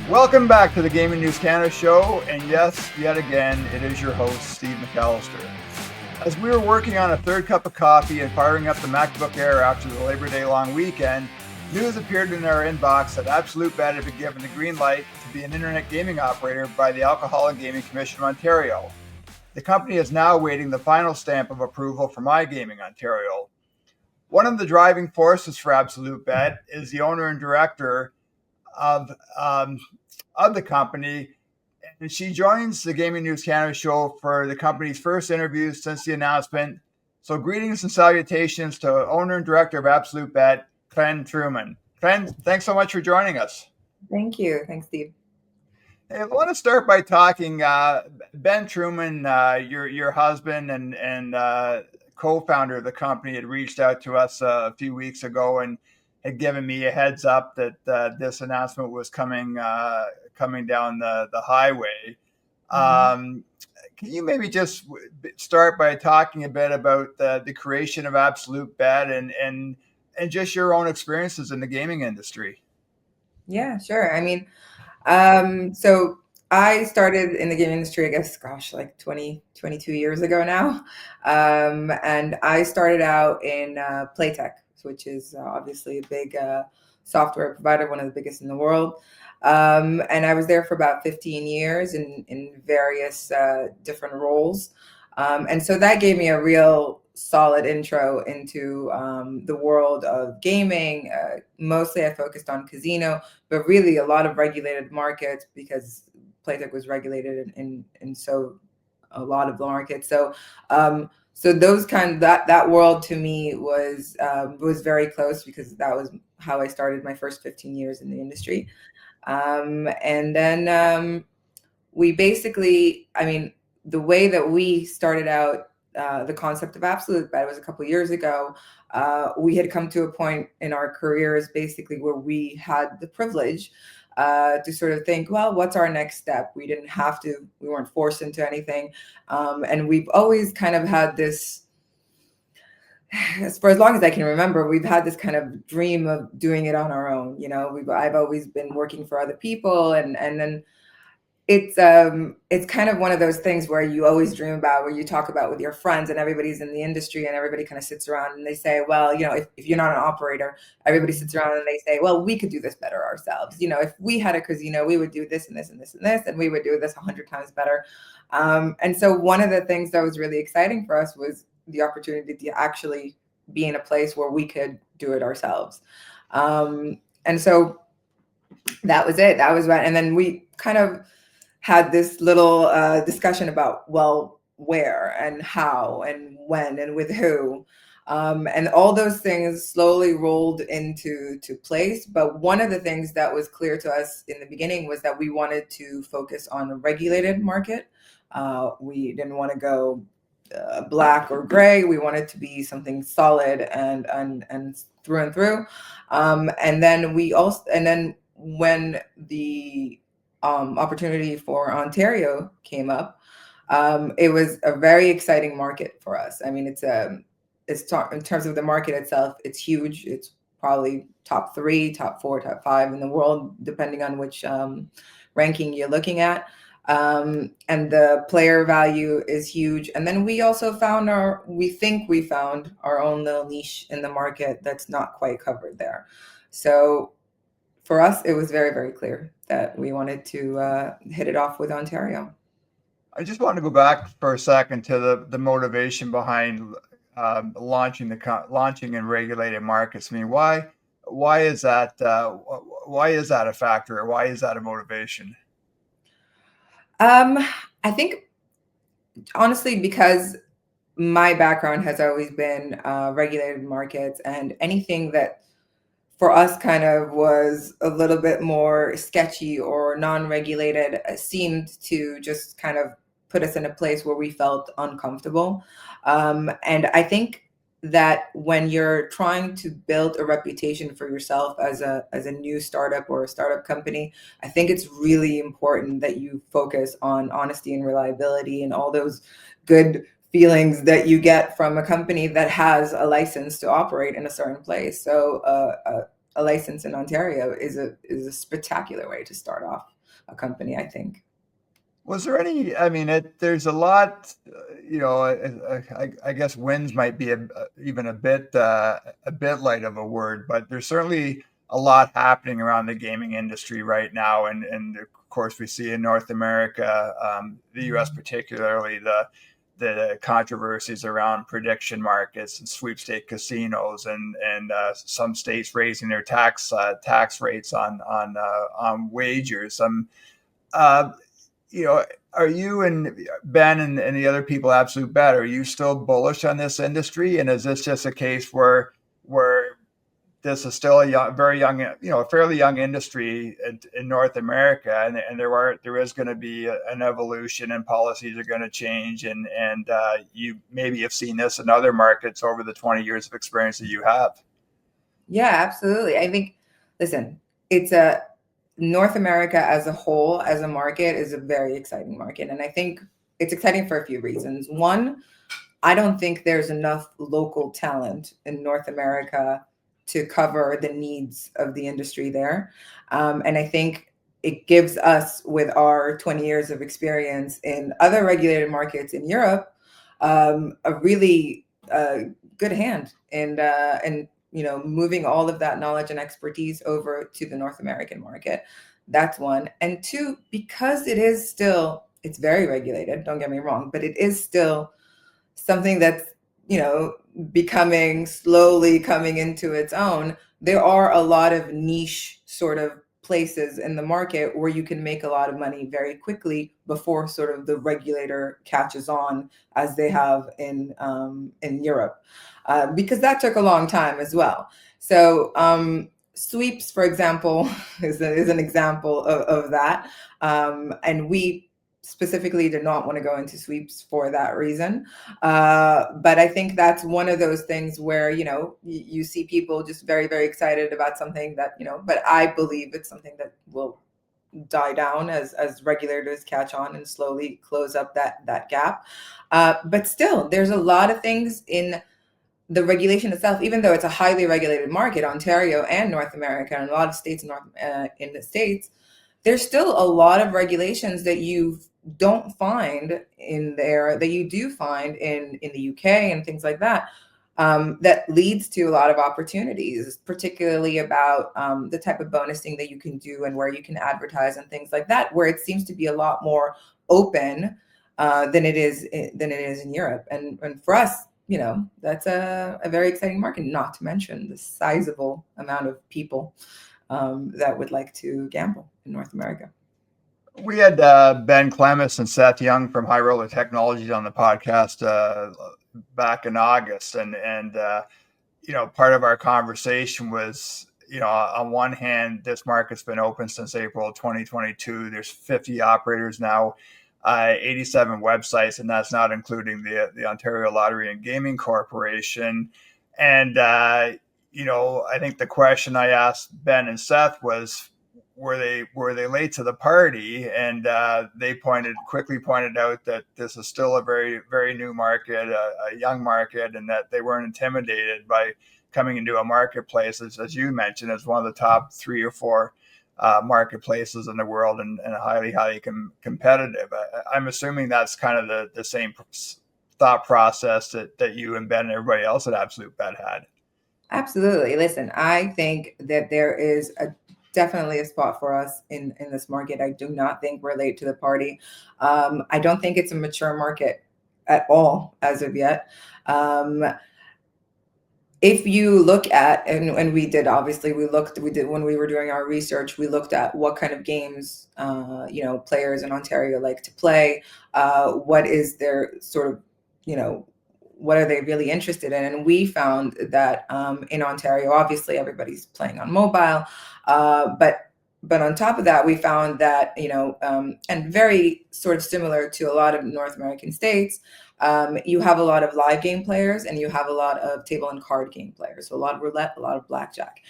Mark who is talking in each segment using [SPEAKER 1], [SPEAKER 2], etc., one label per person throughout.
[SPEAKER 1] Welcome back to the Gaming News Canada show, and yes, yet again, it is your host, Steve McAllister. As we were working on a third cup of coffee and firing up the MacBook Air after the Labor Day long weekend, news appeared in our inbox that Absolutebet had been given the green light to be an internet gaming operator by the Alcohol and Gaming Commission of Ontario. The company is now awaiting the final stamp of approval from iGaming Ontario. One of the driving forces for Absolutebet is the owner and director of the company, and she joins the Gaming News Canada show for the company's first interview since the announcement. So greetings and salutations to owner and director of Absolutebet, Chen Truman. Chen, thanks so much for joining us.
[SPEAKER 2] Thank you. Thanks, Steve.
[SPEAKER 1] Hey, I want to start by talking Ben Truman, your husband and co-founder of the company, had reached out to us a few weeks ago and had given me a heads up that this announcement was coming down the highway. Can you maybe just start by talking a bit about the creation of Absolutebet and just your own experiences in the gaming industry?
[SPEAKER 2] Yeah, sure. I mean, so I started in the gaming industry, I guess, gosh, like 22 years ago now. And I started out in Playtech, which is obviously a big software provider, one of the biggest in the world. And I was there for about 15 years in various different roles. And so that gave me a real solid intro into the world of gaming. Mostly I focused on casino, but really a lot of regulated markets because Playtech was regulated in so a lot of the markets. So so those that world to me was very close because that was how I started my first 15 years in the industry. And then we basically, I mean, the way that we started out the concept of Absolutebet was a couple of years ago. We had come to a point in our careers basically where we had the privilege to sort of think, well, what's our next step? We didn't have to, we weren't forced into anything. And we've always kind of had this, for as long as I can remember, we've had this kind of dream of doing it on our own. You know, I've always been working for other people, and then it's kind of one of those things where you always dream about, where you talk about with your friends and everybody's in the industry and everybody kind of sits around and they say, well, you know, if you're not an operator, everybody sits around and they say, well, we could do this better ourselves. You know, if we had a casino, we would do this and this and this and this, and we would do this 100 times better. And so one of the things that was really exciting for us was the opportunity to actually be in a place where we could do it ourselves. And so that was it. That was right. And then we kind of had this little discussion about, well, where and how and when and with who. And all those things slowly rolled into place. But one of the things that was clear to us in the beginning was that we wanted to focus on a regulated market. We didn't want to go black or gray. We wanted to be something solid and through and through. And then when the opportunity for Ontario came up, it was a very exciting market for us. I mean, in terms of the market itself, it's huge. It's probably top 3, top 4, top 5 in the world, depending on which ranking you're looking at. And the player value is huge. And then we also we think we found our own little niche in the market that's not quite covered there. So for us, it was very, very clear that we wanted to hit it off with Ontario.
[SPEAKER 1] I just want to go back for a second to the motivation behind launching in regulated markets. I mean, why is that a factor, or why is that a motivation?
[SPEAKER 2] I think honestly, because my background has always been regulated markets, and anything that for us kind of was a little bit more sketchy or non-regulated seemed to just kind of put us in a place where we felt uncomfortable. And I think that when you're trying to build a reputation for yourself as a new startup or a startup company, I think it's really important that you focus on honesty and reliability and all those good feelings that you get from a company that has a license to operate in a certain place. So a license in Ontario is a spectacular way to start off a company, I think.
[SPEAKER 1] Was there any? I mean, there's a lot. I guess wins might be even a bit light of a word, but there's certainly a lot happening around the gaming industry right now, and of course we see in North America, the U.S. particularly, the controversies around prediction markets and sweepstake casinos, and some states raising their tax rates on wagers. Uh, are you and Ben and the other people Absolute Bet, are you still bullish on this industry? And is this just a case where this is still very young, a fairly young industry in North America, and there is going to be an evolution, and policies are going to change, and you maybe have seen this in other markets over the 20 years of experience that you have.
[SPEAKER 2] Yeah, absolutely. I think, listen, it's a North America as a whole, as a market, is a very exciting market. And I think it's exciting for a few reasons. One, I don't think there's enough local talent in North America to cover the needs of the industry there. And I think it gives us, with our 20 years of experience in other regulated markets in Europe, a really good hand in moving all of that knowledge and expertise over to the North American market. That's one. And two, because it's very regulated, don't get me wrong, but it is still something that's, slowly coming into its own. There are a lot of niche sort of places in the market where you can make a lot of money very quickly before sort of the regulator catches on, as they have in Europe, because that took a long time as well. So sweeps, for example, is an example of that, and we specifically did not want to go into sweeps for that reason. But I think that's one of those things where, you see people just very, very excited about something that, but I believe it's something that will die down as regulators catch on and slowly close up that gap. But still, there's a lot of things in the regulation itself, even though it's a highly regulated market, Ontario and North America, and a lot of states in the States, there's still a lot of regulations that you don't find in there that you do find in the UK and things like that, that leads to a lot of opportunities, particularly about the type of bonusing that you can do and where you can advertise and things like that, where it seems to be a lot more open than it is in Europe. And for us, that's a very exciting market, not to mention the sizable amount of people that would like to gamble in North America.
[SPEAKER 1] We had Ben Clemis and Seth Young from High Roller Technologies on the podcast back in August, and part of our conversation was, on one hand, this market's been open since April 2022. There's 50 operators now, 87 websites, and that's not including the Ontario Lottery and Gaming Corporation. And I think the question I asked Ben and Seth was, were they late to the party? And they quickly pointed out that this is still a very, very new market, a young market, and that they weren't intimidated by coming into a marketplace, as you mentioned, as one of the top 3 or 4 marketplaces in the world, and highly, highly competitive. I'm assuming that's kind of the same thought process that you and Ben and everybody else at Absolute Bet had.
[SPEAKER 2] Absolutely. Listen, I think that there is definitely a spot for us in this market. I do not think we're late to the party. I don't think it's a mature market at all as of yet. If you look at, and we did, obviously, when we were doing our research, we looked at what kind of games, players in Ontario like to play, what is their sort of, what are they really interested in? And we found that in Ontario, obviously everybody's playing on mobile, but on top of that, we found that, and very sort of similar to a lot of North American states, you have a lot of live game players and you have a lot of table and card game players. So a lot of roulette, a lot of blackjack.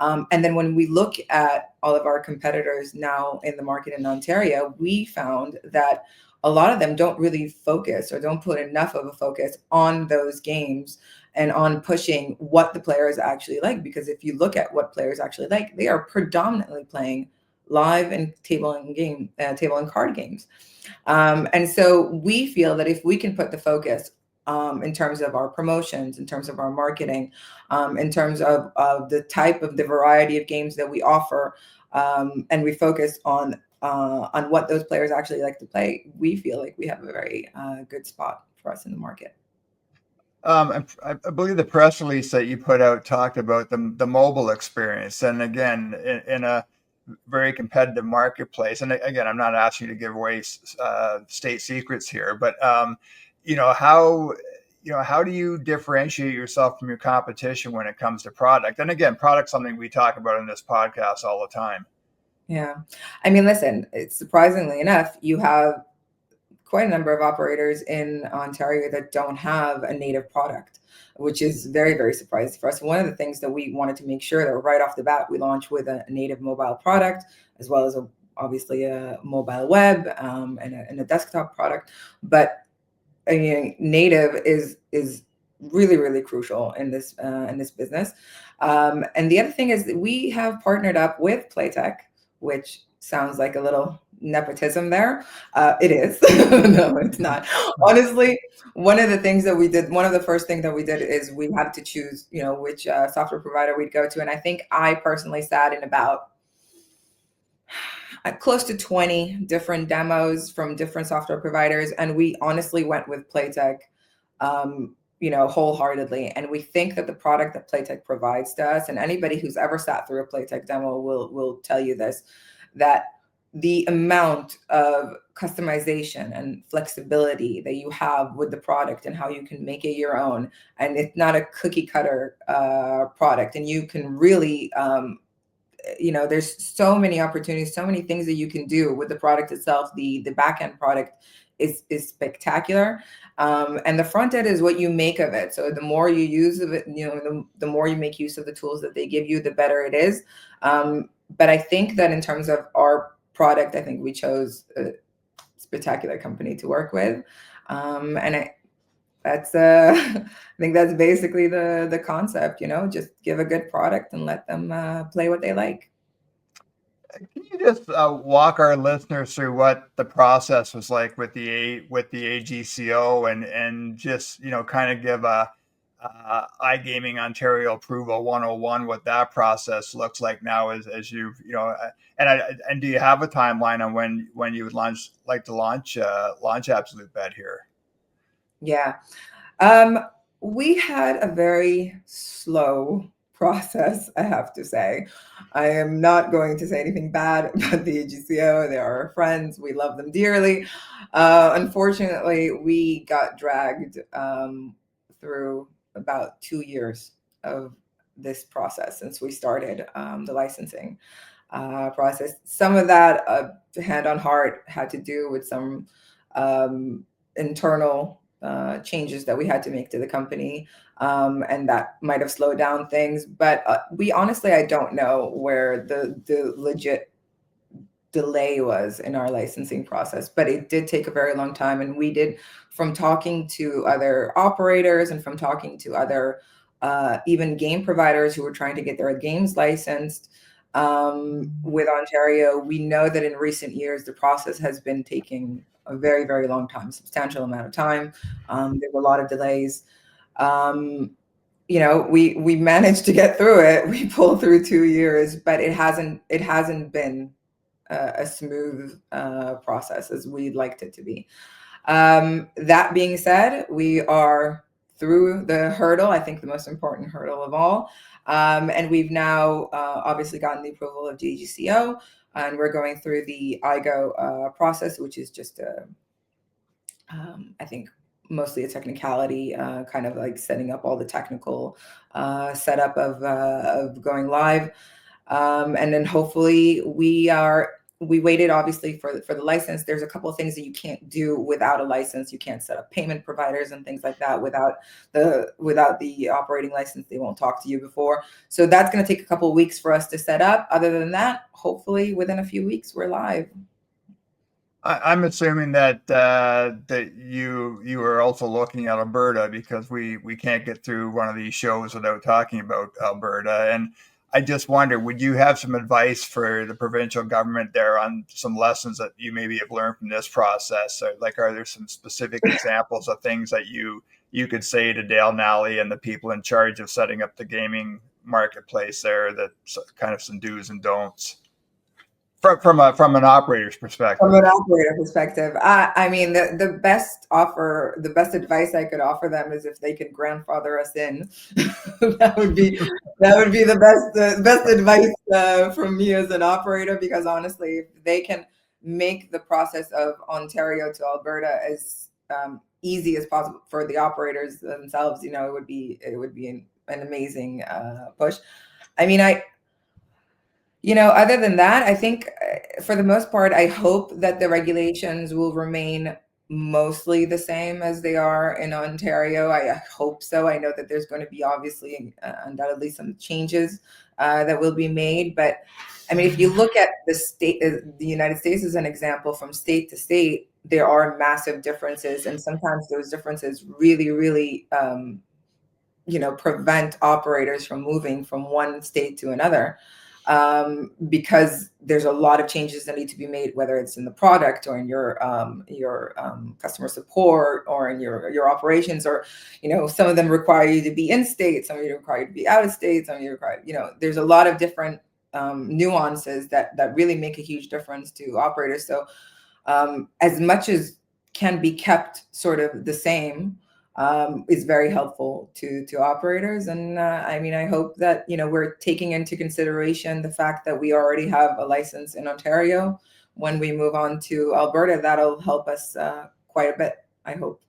[SPEAKER 2] And then when we look at all of our competitors now in the market in Ontario, we found that a lot of them don't really focus or don't put enough of a focus on those games and on pushing what the players actually like. Because if you look at what players actually like, they are predominantly playing live and table and card games. And so we feel that if we can put the focus in terms of our promotions, in terms of our marketing, in terms of the variety of games that we offer, and we focus on what those players actually like to play, we feel like we have a very good spot for us in the market.
[SPEAKER 1] I believe the press release that you put out talked about the mobile experience, and again, in a very competitive marketplace. And again, I'm not asking you to give away state secrets here, but how do you differentiate yourself from your competition when it comes to product? And again, product's something we talk about in this podcast all the time.
[SPEAKER 2] Yeah, I mean, listen, it's surprisingly enough, you have quite a number of operators in Ontario that don't have a native product, which is very, very surprising for us. One of the things that we wanted to make sure that right off the bat, we launched with a native mobile product, as well as obviously a mobile web and a desktop product. But I mean, native is really, really crucial in this business. And the other thing is that we have partnered up with Playtech, which sounds like a little nepotism there. It is. No, it's not. Honestly, one of the first things that we did is we had to choose, which software provider we'd go to. And I think I personally sat in about close to 20 different demos from different software providers. And we honestly went with Playtech, wholeheartedly. And we think that the product that Playtech provides to us, and anybody who's ever sat through a Playtech demo will tell you this, that the amount of customization and flexibility that you have with the product and how you can make it your own, and it's not a cookie cutter product, and you can really there's so many opportunities, so many things that you can do with the product itself. The back end product is spectacular, and the front end is what you make of it. So the more you use of it, the more you make use of the tools that they give you, the better it is. But I think that in terms of our product, I think we chose a spectacular company to work with, and that's I think that's basically the concept. Just give a good product and let them play what they like.
[SPEAKER 1] Can you just walk our listeners through what the process was like with the AGCO, and just kind of give a iGaming Ontario Approval 101, what that process looks like now, as you've and do you have a timeline on when you would launch Absolutebet here?
[SPEAKER 2] Yeah. We had a very slow process, I have to say. I am not going to say anything bad about the AGCO. They are our friends. We love them dearly. Unfortunately, we got dragged through about 2 years of this process since we started the licensing process. Some of that, hand on heart, had to do with some internal changes that we had to make to the company, and that might have slowed down things. But I don't know where the legit delay was in our licensing process, but it did take a very long time. And we did, from talking to other operators and from talking to other even game providers who were trying to get their games licensed with Ontario, we know that in recent years, the process has been taking a very, very long time, substantial amount of time. There were a lot of delays. We managed to get through it. We pulled through 2 years, but it hasn't been a smooth process as we'd liked it to be. That being said, we are through the hurdle, I think the most important hurdle of all. And we've now obviously gotten the approval of AGCO, and we're going through the iGO process, which is just I think mostly a technicality, kind of like setting up all the technical setup of going live. And then hopefully we waited obviously for the license. There's a couple of things that you can't do without a license. You can't set up payment providers and things like that without the operating license. They won't talk to you before. So that's going to take a couple of weeks for us to set up. Other than that, hopefully within a few weeks, we're live.
[SPEAKER 1] I'm assuming that that you are also looking at Alberta, because we can't get through one of these shows without talking about Alberta. And I just wonder, would you have some advice for the provincial government there on some lessons that you maybe have learned from this process? Like, are there some specific examples of things that you could say to Dale Nally and the people in charge of setting up the gaming marketplace there, that kind of some do's and don'ts from an operator's
[SPEAKER 2] From
[SPEAKER 1] perspective?
[SPEAKER 2] an operator perspective, I mean, the best offer, the best advice I could offer them is if they could grandfather us in. that would be that would be the best advice from me as an operator, because honestly, if they can make the process of Ontario to Alberta as easy as possible for the operators themselves, it would be an amazing push. I mean, other than that, I think for the most part, I hope that the regulations will remain mostly the same as they are in Ontario. I hope so. I know that there's going to be obviously undoubtedly some changes that will be made. But I mean, if you look at the United States as an example, from state to state, there are massive differences. And sometimes those differences really, really, prevent operators from moving from one state to another, because there's a lot of changes that need to be made, whether it's in the product or in your customer support or in your operations, or some of them require you to be in state, some of you require you to be out of state, some of you require, there's a lot of different nuances that really make a huge difference to operators. So as much as can be kept sort of the same, is very helpful to operators. And I mean, I hope that we're taking into consideration the fact that we already have a license in Ontario. When we move on to Alberta, that'll help us quite a bit, I hope.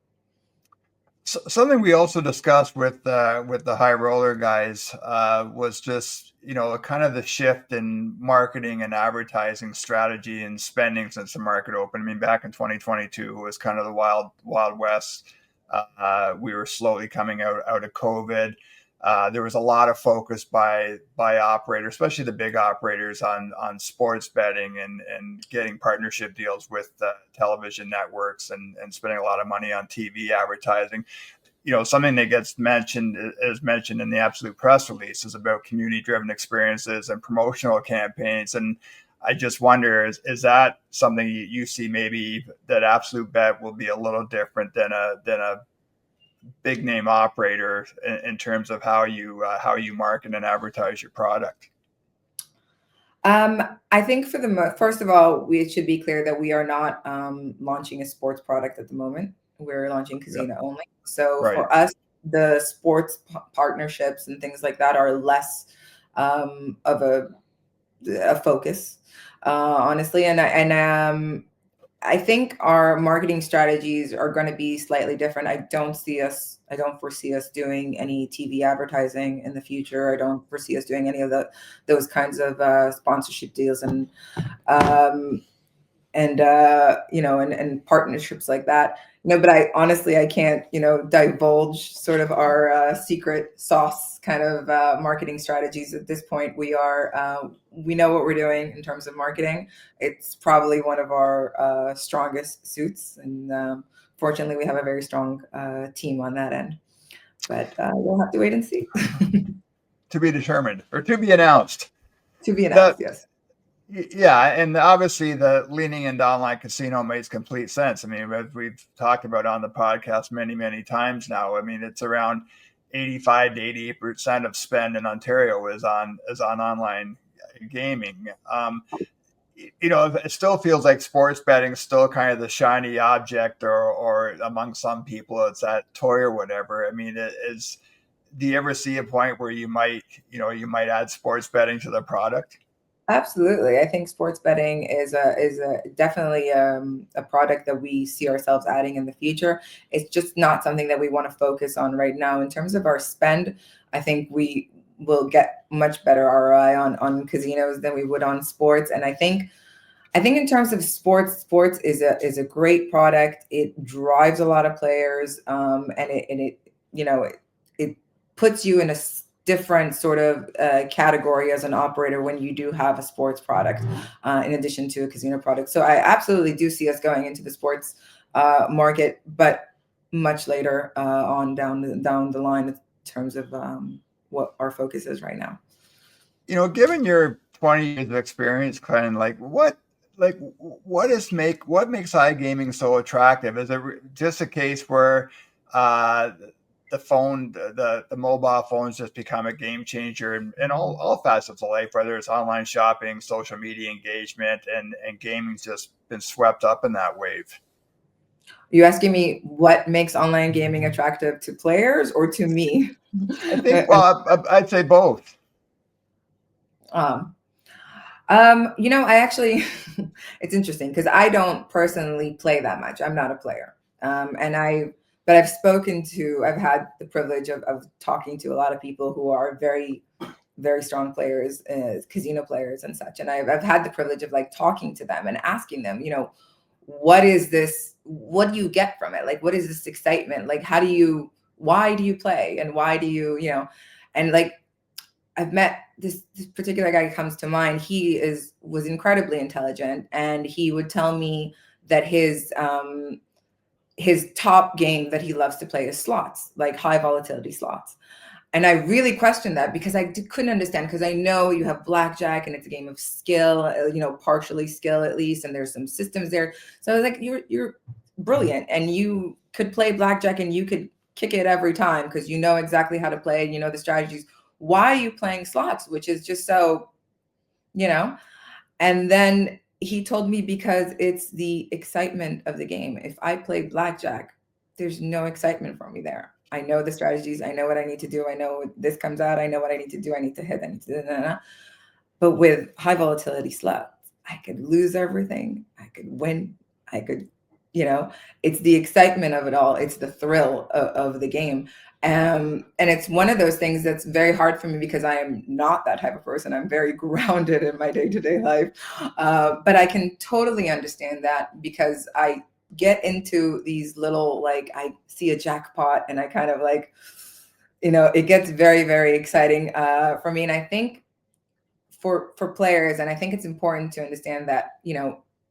[SPEAKER 1] Something we also discussed with the high roller guys was just kind of the shift in marketing and advertising strategy and spending since the market opened. I mean, back in 2022 was kind of the wild west. We were slowly coming out of COVID. There was a lot of focus by operators, especially the big operators, on sports betting and getting partnership deals with television networks and spending a lot of money on TV advertising. Something that gets mentioned in the Absolute press release is about community-driven experiences and promotional campaigns. And I just wonder, is that something you see maybe that Absolutebet will be a little different than a big name operator in terms of how you market and advertise your product?
[SPEAKER 2] I think first of all, it should be clear that we are not launching a sports product at the moment. We're launching casino only. So
[SPEAKER 1] Right.
[SPEAKER 2] for us, the sports partnerships and things like that are less of a focus, honestly. And I think our marketing strategies are going to be slightly different. I don't foresee us doing any TV advertising in the future. I don't foresee us doing any of those kinds of sponsorship deals um, and partnerships like that. But I honestly, I can't, divulge sort of our secret sauce kind of marketing strategies at this point. We know what we're doing in terms of marketing. It's probably one of our strongest suits, and fortunately, we have a very strong team on that end. But we'll have to wait and see.
[SPEAKER 1] To be determined, or to be announced.
[SPEAKER 2] To be announced, yes.
[SPEAKER 1] Yeah, and obviously the leaning into online casino makes complete sense. I mean, as we've talked about on the podcast many times now, I mean, it's around 85 to 88% of spend in Ontario is on online gaming. It still feels like sports betting is still kind of the shiny object, or among some people, it's that toy or whatever. I mean, do you ever see a point where you might add sports betting to the product?
[SPEAKER 2] Absolutely. I think sports betting is definitely a product that we see ourselves adding in the future. It's just not something that we want to focus on right now. In terms of our spend, I think we will get much better ROI on casinos than we would on sports. And I think in terms of sports is a great product. It drives a lot of players, and it puts you in a different sort of category as an operator when you do have a sports product in addition to a casino product. So I absolutely do see us going into the sports market, but much later on down the line in terms of what our focus is right now.
[SPEAKER 1] Given your 20 years of experience, Glenn, what makes iGaming so attractive? Is it just a case where the mobile phones just become a game changer in all facets of life, whether it's online shopping, social media engagement, and gaming's just been swept up in that wave?
[SPEAKER 2] Are you asking me what makes online gaming attractive to players or to me?
[SPEAKER 1] I think, well, I'd say both.
[SPEAKER 2] um, I actually, it's interesting because I don't personally play that much. I'm not a player. But I've had the privilege of talking to a lot of people who are very, very strong players, casino players and such. And I've had the privilege of talking to them and asking them, what is this? What do you get from it? What is this excitement? Why do you play? And why do you, and I've met this particular guy comes to mind. He was incredibly intelligent, and he would tell me that his top game that he loves to play is slots, like high volatility slots. And I really questioned that because couldn't understand, because I know you have blackjack and it's a game of skill, partially skill at least, and there's some systems there. So I was like, you're brilliant, and you could play blackjack and you could kick it every time because you know exactly how to play and you know the strategies. Why are you playing slots, which is just so, and then he told me because it's the excitement of the game. If I play blackjack, there's no excitement for me there. I know the strategies. I know what I need to do. I know this comes out. I know what I need to do. I need to hit. I need to. But with high volatility slots, I could lose everything. I could win. I could, it's the excitement of it all. It's the thrill of the game. And it's one of those things that's very hard for me because I am not that type of person. I'm very grounded in my day-to-day life. But I can totally understand that because I get into these little, I see a jackpot and I kind of it gets very, very exciting for me. And I think for players, and I think it's important to understand that,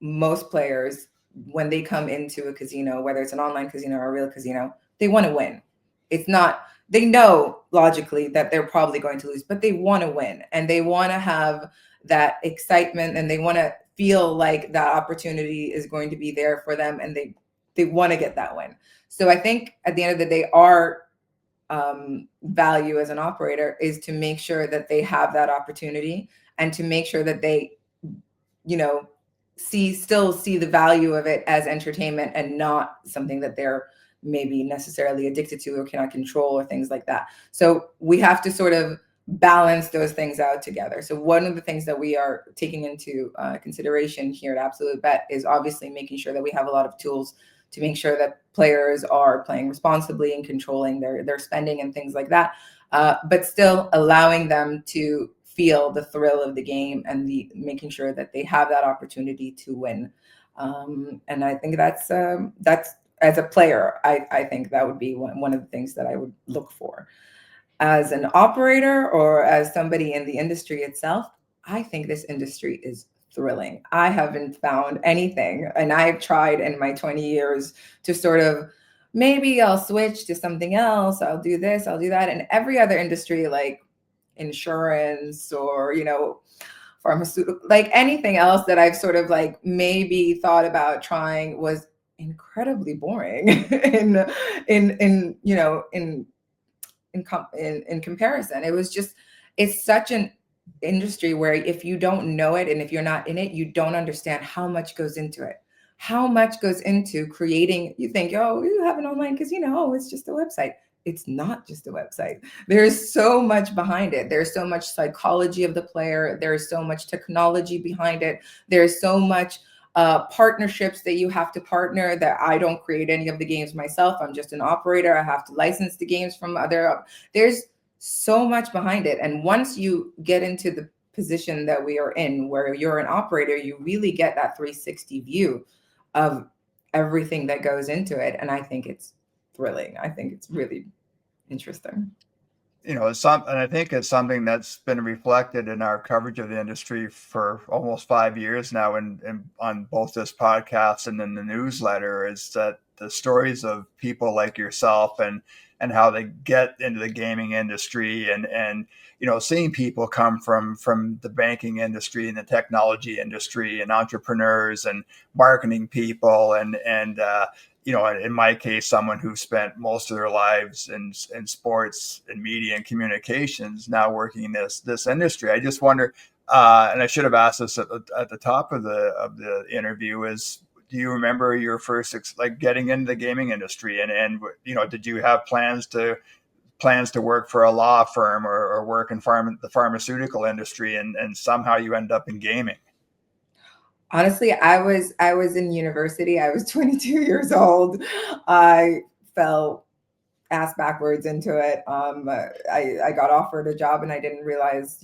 [SPEAKER 2] most players, when they come into a casino, whether it's an online casino or a real casino, they want to win. It's not, they know logically that they're probably going to lose, but they want to win and they want to have that excitement and they want to feel like that opportunity is going to be there for them and they want to get that win. So I think at the end of the day, our value as an operator is to make sure that they have that opportunity and to make sure that they, still see the value of it as entertainment and not something that they're maybe necessarily addicted to or cannot control or things like that. So we have to sort of balance those things out together. So one of the things that we are taking into consideration here at Absolutebet is obviously making sure that we have a lot of tools to make sure that players are playing responsibly and controlling their spending and things like that, but still allowing them to feel the thrill of the game and making sure that they have that opportunity to win. And I think that's as a player, I think that would be one of the things that I would look for. As an operator or as somebody in the industry itself, I think this industry is thrilling. I haven't found anything, and I've tried in my 20 years to sort of, maybe I'll switch to something else, I'll do this, I'll do that. And every other industry, like insurance or, pharmaceutical, like anything else that I've sort of maybe thought about trying was incredibly boring in comparison. It was just, it's such an industry where if you don't know it and if you're not in it, you don't understand how much goes into it. How much goes into creating, you think, oh, you have an online casino, oh, it's just a website. It's not just a website. There's so much behind it. There's so much psychology of the player. There's so much technology behind it. There's so much partnerships that you have to partner, that I don't create any of the games myself. I'm just an operator. I have to license the games from there's so much behind it. And once you get into the position that we are in, where you're an operator, you really get that 360 view of everything that goes into it. And I think it's thrilling. I think it's really interesting.
[SPEAKER 1] you know, and I think it's something that's been reflected in our coverage of the industry for almost 5 years now, and on both this podcast and in the newsletter, is that the stories of people like yourself and how they get into the gaming industry, and you know, seeing people come from the banking industry and the technology industry and entrepreneurs and marketing people and you know, in my case, someone who spent most of their lives in sports and media and communications, now working in this industry. I just wonder, and I should have asked this at the top of the interview, is do you remember your first like getting into the gaming industry, and you know, did you have plans to work for a law firm or work in the pharmaceutical industry, and somehow you end up in gaming?
[SPEAKER 2] Honestly, I was in university. I was 22 years old. I fell ass backwards into it. I got offered a job and I didn't realize,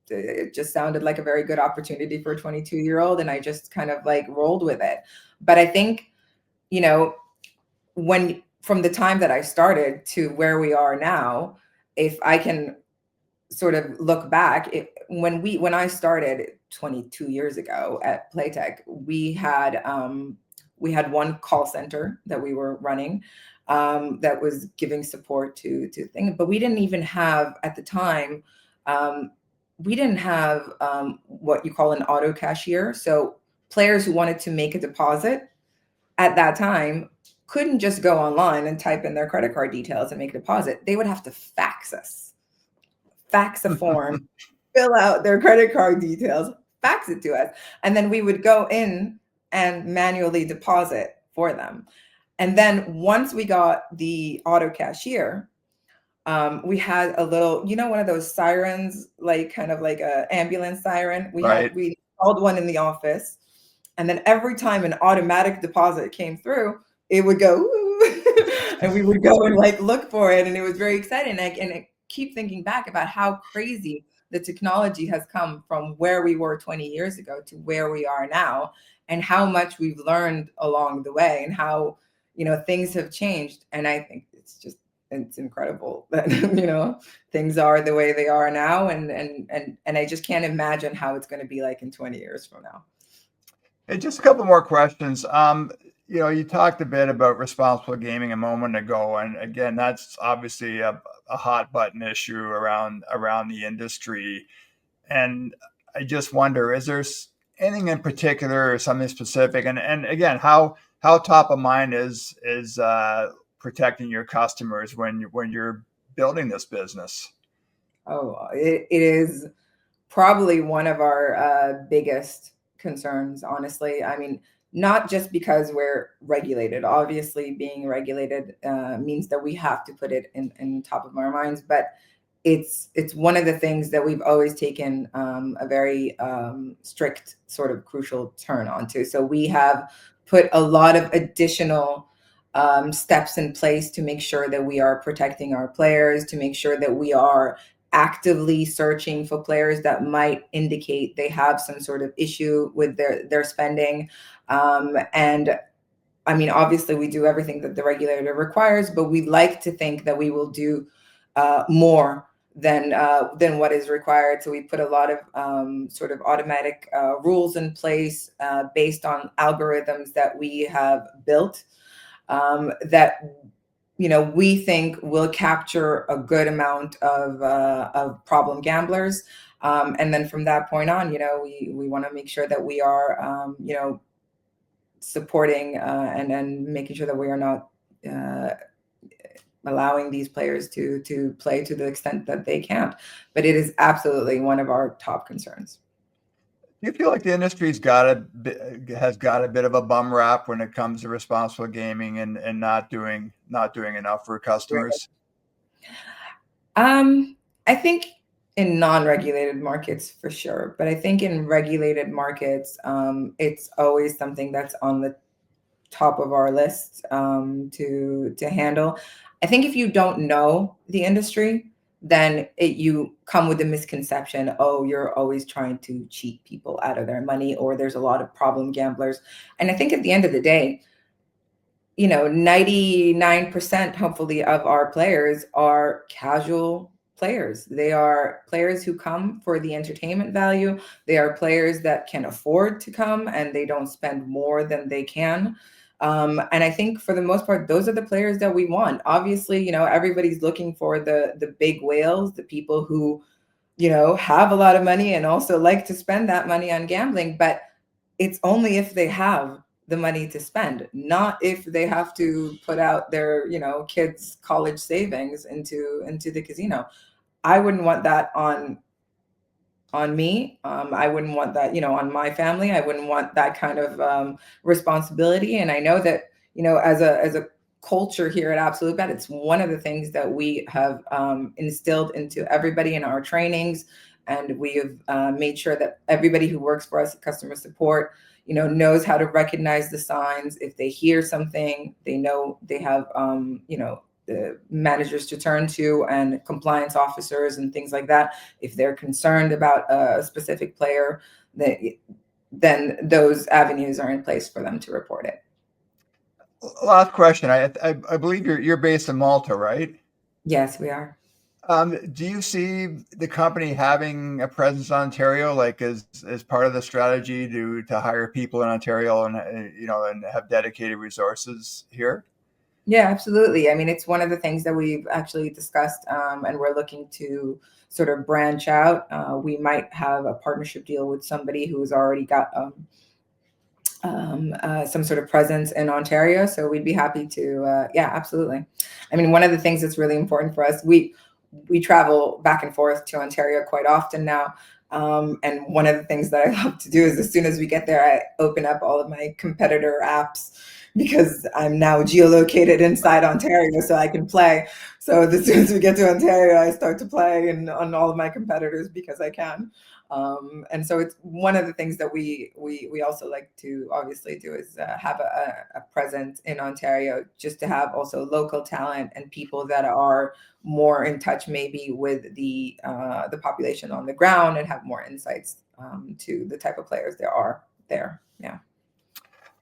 [SPEAKER 2] it just sounded like a very good opportunity for a 22-year-old, and I just kind of like rolled with it. But I think, you know, when from the time that I started to where we are now, if I can sort of look back, when I started 22 years ago at Playtech, we had one call center that we were running, that was giving support to things, but we didn't even have at the time. We didn't have what you call an auto cashier. So players who wanted to make a deposit at that time couldn't just go online and type in their credit card details and make a deposit. They would have to fax a form, fill out their credit card details, fax it to us, and then we would go in and manually deposit for them. And then once we got the auto cashier, we had a little, one of those sirens, like kind of like a ambulance siren.
[SPEAKER 1] Right.
[SPEAKER 2] We called one in the office, and then every time an automatic deposit came through, it would go, and we would go and like look for it, and it was very exciting. And I keep thinking back about how crazy the technology has come from where we were 20 years ago to where we are now, and how much we've learned along the way, and how things have changed. And I think it's incredible that things are the way they are now, and I just can't imagine how it's going to be like in 20 years from now.
[SPEAKER 1] Hey, just a couple more questions. You know, you talked a bit about responsible gaming a moment ago, and again, that's obviously a hot button issue around the industry. And I just wonder, is there anything in particular or something specific? And again, how top of mind is protecting your customers when you're building this business?
[SPEAKER 2] Oh, it is probably one of our biggest concerns, honestly. I mean, not just because we're regulated. Obviously, being regulated means that we have to put it in top of our minds, but it's one of the things that we've always taken a very strict, sort of crucial turn onto. So we have put a lot of additional steps in place to make sure that we are protecting our players, to make sure that we are actively searching for players that might indicate they have some sort of issue with their spending. And I mean, obviously, we do everything that the regulator requires, but we like to think that we will do more than what is required. So we put a lot of sort of automatic rules in place based on algorithms that we have built, that we think will capture a good amount of problem gamblers. And then from that point on, we want to make sure that we are, supporting and then making sure that we are not allowing these players to play to the extent that they can't. But it is absolutely one of our top concerns.
[SPEAKER 1] Do you feel like the industry's has got a bit of a bum rap when it comes to responsible gaming and not doing enough for customers?
[SPEAKER 2] I think in non-regulated markets for sure, but I think in regulated markets, it's always something that's on the top of our list to handle. I think if you don't know the industry, then you come with the misconception, oh, you're always trying to cheat people out of their money, or there's a lot of problem gamblers. And I think at the end of the day, 99% hopefully of our players are casual players. They are players who come for the entertainment value. They are players that can afford to come and they don't spend more than they can. And I think for the most part, those are the players that we want. Obviously, everybody's looking for the big whales, the people who, have a lot of money and also like to spend that money on gambling. But it's only if they have the money to spend, not if they have to put out their, kids' college savings into the casino. I wouldn't want that on me. I wouldn't want that, on my family. I wouldn't want that kind of responsibility. And I know that, as a culture here at Absolutebet, it's one of the things that we have instilled into everybody in our trainings. And we have made sure that everybody who works for us at customer support, knows how to recognize the signs. If they hear something, they know they have, the managers to turn to and compliance officers and things like that. If they're concerned about a specific player, then those avenues are in place for them to report it.
[SPEAKER 1] Last question. I believe you're based in Malta, right?
[SPEAKER 2] Yes, we are.
[SPEAKER 1] Do you see the company having a presence in Ontario, like as part of the strategy to hire people in Ontario and and have dedicated resources here?
[SPEAKER 2] Yeah, absolutely. I mean, it's one of the things that we've actually discussed, and we're looking to sort of branch out. We might have a partnership deal with somebody who's already got some sort of presence in Ontario. So we'd be happy to, yeah, absolutely. I mean, one of the things that's really important for us, we travel back and forth to Ontario quite often now. And one of the things that I love to do is as soon as we get there, I open up all of my competitor apps because I'm now geolocated inside Ontario so I can play. So as soon as we get to Ontario, I start to play on all of my competitors because I can. And so it's one of the things that we also like to obviously do is have a presence in Ontario, just to have also local talent and people that are more in touch maybe with the population on the ground and have more insights to the type of players there are there. Yeah.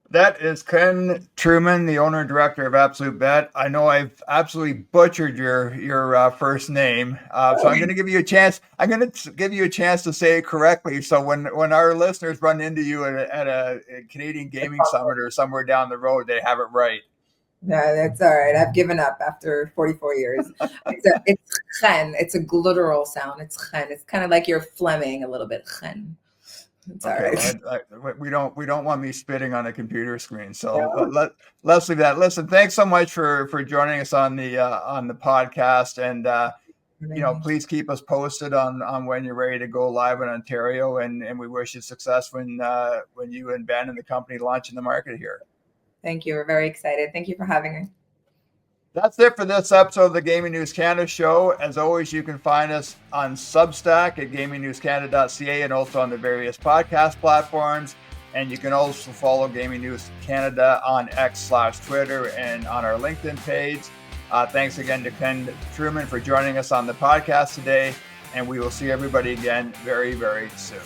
[SPEAKER 1] That is Chen Truman, the owner and director of Absolutebet. I know I've absolutely butchered your first name, so I'm going to give you a chance. I'm going to give you a chance to say it correctly. So when our listeners run into you at a Canadian Gaming Summit or somewhere down the road, they have it right.
[SPEAKER 2] No, that's all right. I've given up after 44 years. It's Chen. It's a glitteral sound. It's Chen. It's kind of like you're Fleming a little bit. Chen. It's all right.
[SPEAKER 1] We don't want me spitting on a computer screen. So let's leave that. Listen, thanks so much for joining us on the podcast, and please keep us posted on when you're ready to go live in Ontario, and we wish you success when you and Ben and the company launch in the market here.
[SPEAKER 2] Thank you. We're very excited. Thank you for having me.
[SPEAKER 1] That's it for this episode of the Gaming News Canada show. As always, you can find us on Substack at gamingnewscanada.ca and also on the various podcast platforms. And you can also follow Gaming News Canada on X/Twitter and on our LinkedIn page. Thanks again to Chen Truman for joining us on the podcast today. And we will see everybody again very, very soon.